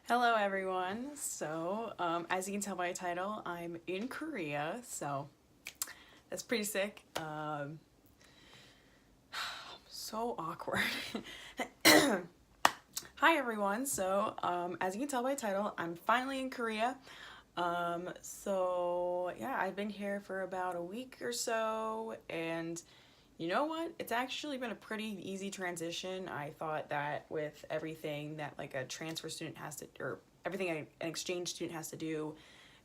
Hello everyone. As you can tell by the title, I'm in Korea, so that's pretty sick. So awkward. Hi everyone. As you can tell by the title, I'm finally in Korea. Yeah, I've been here for about a week or so, and you know what? It's actually been a pretty easy transition. I thought that with everything that like a transfer student has to, or everything an exchange student has to do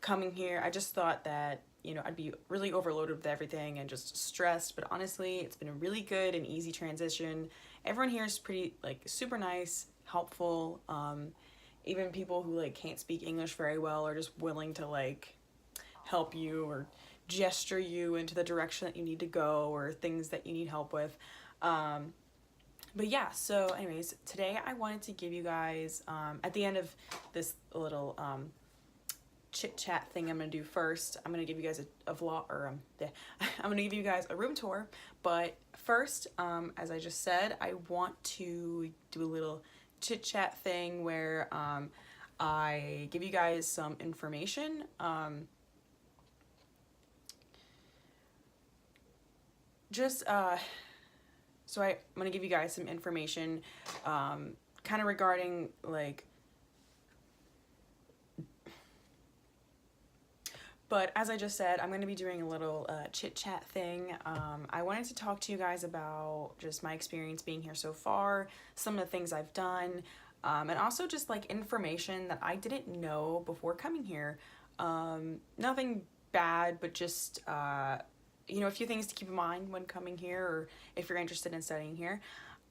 coming here, I just thought that, I'd be really overloaded with everything and just stressed. But honestly, it's been a really good and easy transition. Everyone here is pretty, like, super nice, helpful. Even people who, like, can't speak English very well are just willing to, like, help you or gesture you into the direction that you need to go or things that you need help with. Um, but yeah, so anyways, today I wanted to give you guys, at the end of this little chit chat thing I'm gonna do first, I'm gonna give you guys a vlog, or I'm gonna give you guys a room tour. But first, as I just said, I want to do a little chit chat thing where I give you guys some information. Just so I'm gonna give you guys some information, kind of regarding like. But as I just said, I'm going to be doing a little chit chat thing. I wanted to talk to you guys about just my experience being here so far, some of the things I've done, and also just like information that I didn't know before coming here. Nothing bad, but just a few things to keep in mind when coming here, or if you're interested in studying here.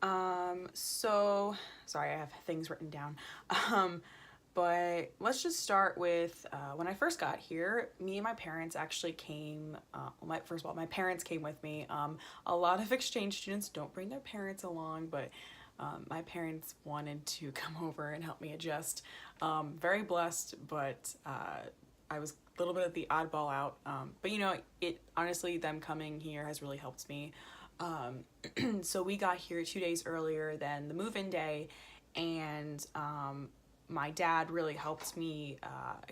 Sorry, I have things written down. But let's just start with when I first got here. Me and my parents actually came. First of all, my parents came with me. A lot of exchange students don't bring their parents along, but my parents wanted to come over and help me adjust. Very blessed, but I was a little bit of the oddball out. But it honestly, them coming here has really helped me. So we got here 2 days earlier than the move-in day, and my dad really helped me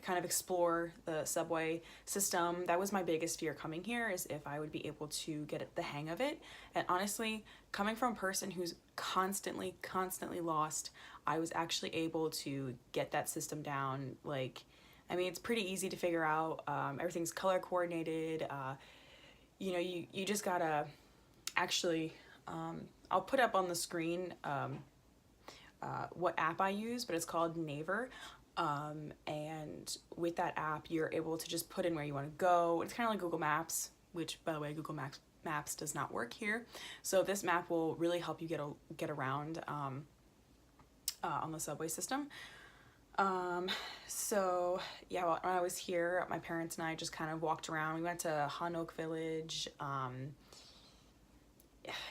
kind of explore the subway system. That was my biggest fear coming here, is if I would be able to get the hang of it. And honestly, coming from a person who's constantly lost, I was actually able to get that system down. Like, I mean, it's pretty easy to figure out. Everything's color coordinated. You just gotta actually, I'll put up on the screen what app I use, but it's called Naver. And with that app, you're able to just put in where you want to go. It's kind of like Google Maps, which, by the way, Google Maps does not work here. So this map will really help you get around on the subway system. When I was here, my parents and I just kind of walked around. We went to Hanok Village,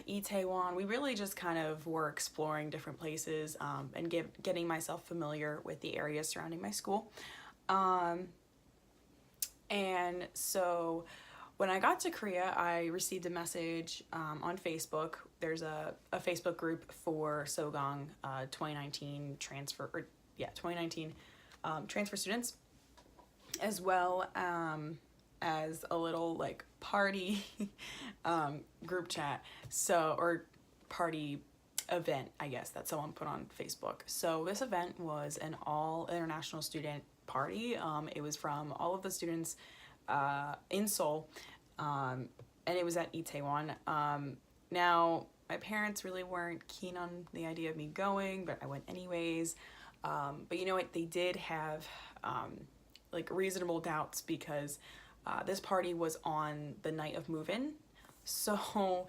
Itaewon. We really just kind of were exploring different places, and getting myself familiar with the area surrounding my school. And so when I got to Korea, I received a message on Facebook. There's a Facebook group for Sogang 2019 transfer students, as well as a little like party group chat, or party event, I guess, that someone put on Facebook. So this event was an all international student party. It was from all of the students in Seoul, and it was at Itaewon. Now, my parents really weren't keen on the idea of me going, but I went anyways. But you know what? They did have like reasonable doubts, because this party was on the night of move-in. So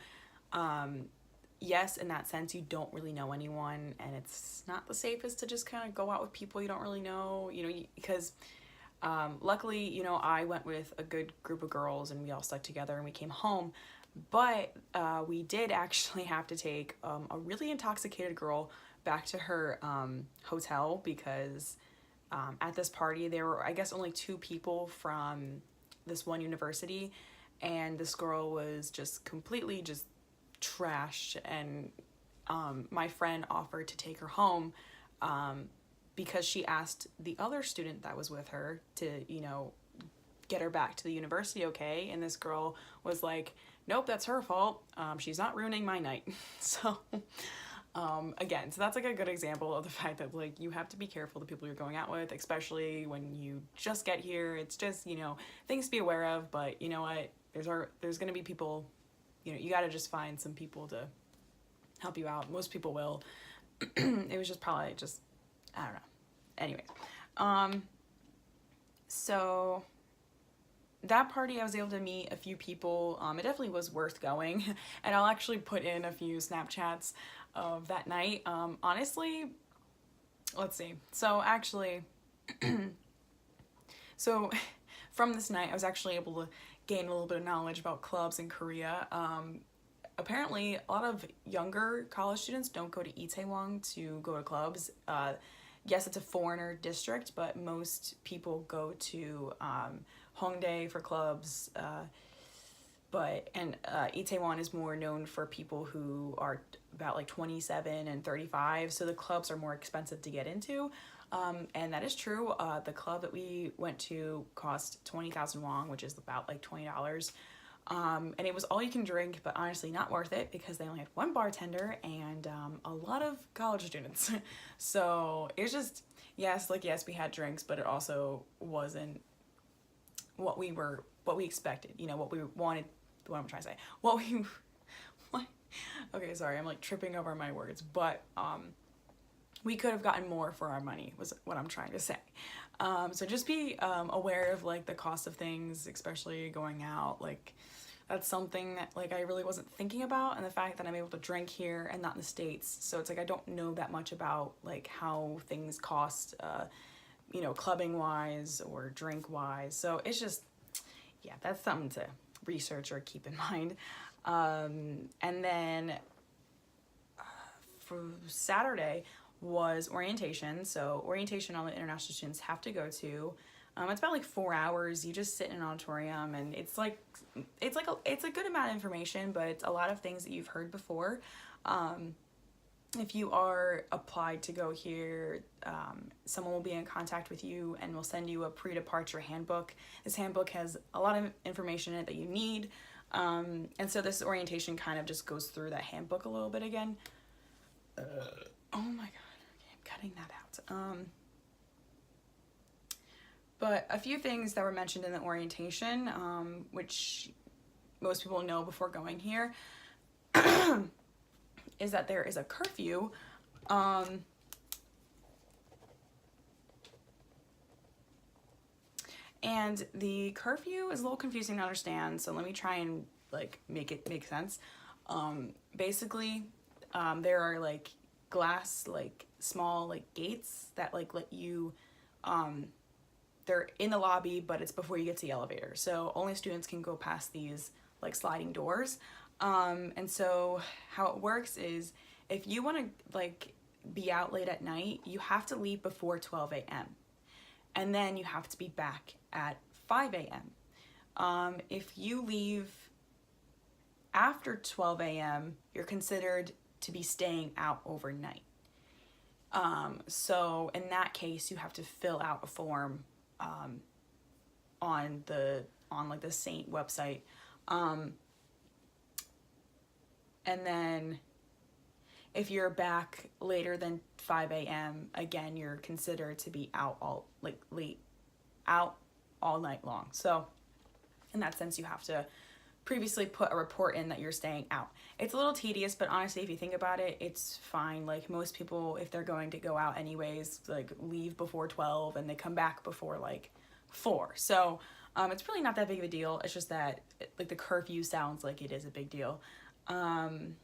yes, in that sense, you don't really know anyone, and it's not the safest to just kind of go out with people you don't really know, because luckily, I went with a good group of girls, and we all stuck together and we came home. But we did actually have to take a really intoxicated girl back to her hotel, because at this party there were, I guess, only 2 people from this one university, and this girl was just completely just trashed. And my friend offered to take her home, because she asked the other student that was with her to, get her back to the university okay. And this girl was like, nope, that's her fault. She's not ruining my night. So, again, so that's like a good example of the fact that like you have to be careful the people you're going out with, especially when you just get here. It's just, things to be aware of, but you know what? There's going to be people, you got to just find some people to help you out. Most people will. It was just probably just, I don't know. Anyway, so that party I was able to meet a few people. It definitely was worth going, and I'll actually put in a few Snapchats of that night. Honestly, let's see. So actually, so from this night, I was actually able to gain a little bit of knowledge about clubs in Korea. Apparently, a lot of younger college students don't go to Itaewon to go to clubs. Yes, it's a foreigner district, but most people go to Hongdae for clubs. Itaewon is more known for people who are about like 27 and 35, so the clubs are more expensive to get into. And that is true. The club that we went to cost 20,000 won, which is about like $20. And it was all you can drink, but honestly not worth it because they only had one bartender and a lot of college students. So it's just, yes, we had drinks, but it also wasn't what we expected, what we wanted, what I'm trying to say, what, okay, sorry, I'm like tripping over my words, but we could have gotten more for our money was what I'm trying to say. So just be aware of like the cost of things, especially going out. Like that's something that like I really wasn't thinking about, and the fact that I'm able to drink here and not in the States. So it's like I don't know that much about like how things cost, clubbing wise or drink wise. So it's just, yeah, that's something to research or keep in mind. And then for Saturday was orientation. So orientation all the international students have to go to. It's about like 4 hours. You just sit in an auditorium, and it's a good amount of information, but it's a lot of things that you've heard before. If you are applied to go here, someone will be in contact with you and will send you a pre-departure handbook. This handbook has a lot of information in it that you need. And so this orientation kind of just goes through that handbook a little bit again. Oh my god, okay, I'm cutting that out. But a few things that were mentioned in the orientation, which most people know before going here, is that there is a curfew. And the curfew is a little confusing to understand, so let me try and like make it make sense. Basically, there are like glass, like small like gates that like let you, they're in the lobby, but it's before you get to the elevator. So only students can go past these like sliding doors. And so how it works is if you want to like be out late at night, you have to leave before 12 a.m. And then you have to be back at 5 a.m. If you leave after 12 a.m., you're considered to be staying out overnight. So in that case, you have to fill out a form on like the Saint website. And then if you're back later than 5 a.m., again, you're considered to be out all night long. So in that sense, you have to previously put a report in that you're staying out. It's a little tedious, but honestly, if you think about it, it's fine. Like most people, if they're going to go out anyways, like leave before 12 and they come back before like 4. So it's really not that big of a deal. It's just that like the curfew sounds like it is a big deal. And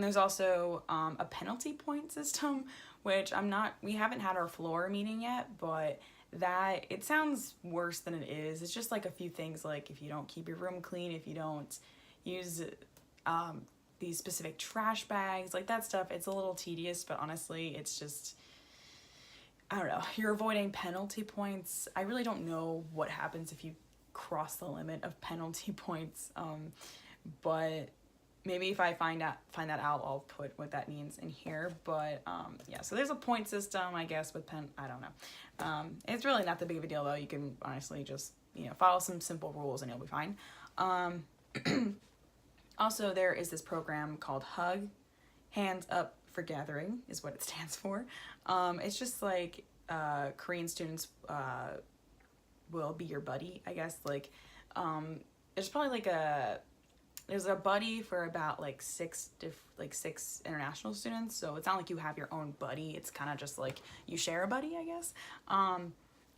there's also a penalty point system, which we haven't had our floor meeting yet, but that it sounds worse than it is. It's just like a few things, like if you don't keep your room clean, if you don't use these specific trash bags, like that stuff, it's a little tedious, but honestly, it's just, I don't know, you're avoiding penalty points. I really don't know what happens if you cross the limit of penalty points, but maybe if I find that out, I'll put what that means in here. But yeah, so there's a point system, I guess, with Penn. I don't know. It's really not that big of a deal though. You can honestly just, you know, follow some simple rules and you'll be fine. Also, there is this program called HUG, Hands Up for Gathering, is what it stands for. It's just like Korean students will be your buddy, I guess. Like, there's probably like there's a buddy for about like six international students. So it's not like you have your own buddy. It's kind of just like you share a buddy, I guess.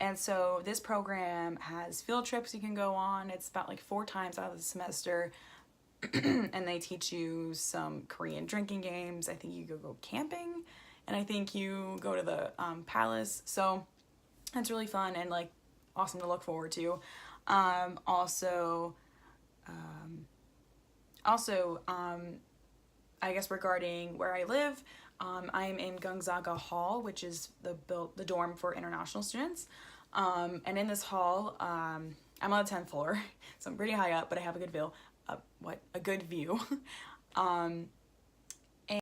And so this program has field trips you can go on. It's about like 4 times out of the semester. And they teach you some Korean drinking games. I think you go camping, and I think you go to the palace. So it's really fun and like awesome to look forward to. Also, I guess regarding where I live, I'm in Gungsaga Hall, which is the dorm for international students. And in this hall, I'm on the 10th floor, so I'm pretty high up, but I have a good view. A good view.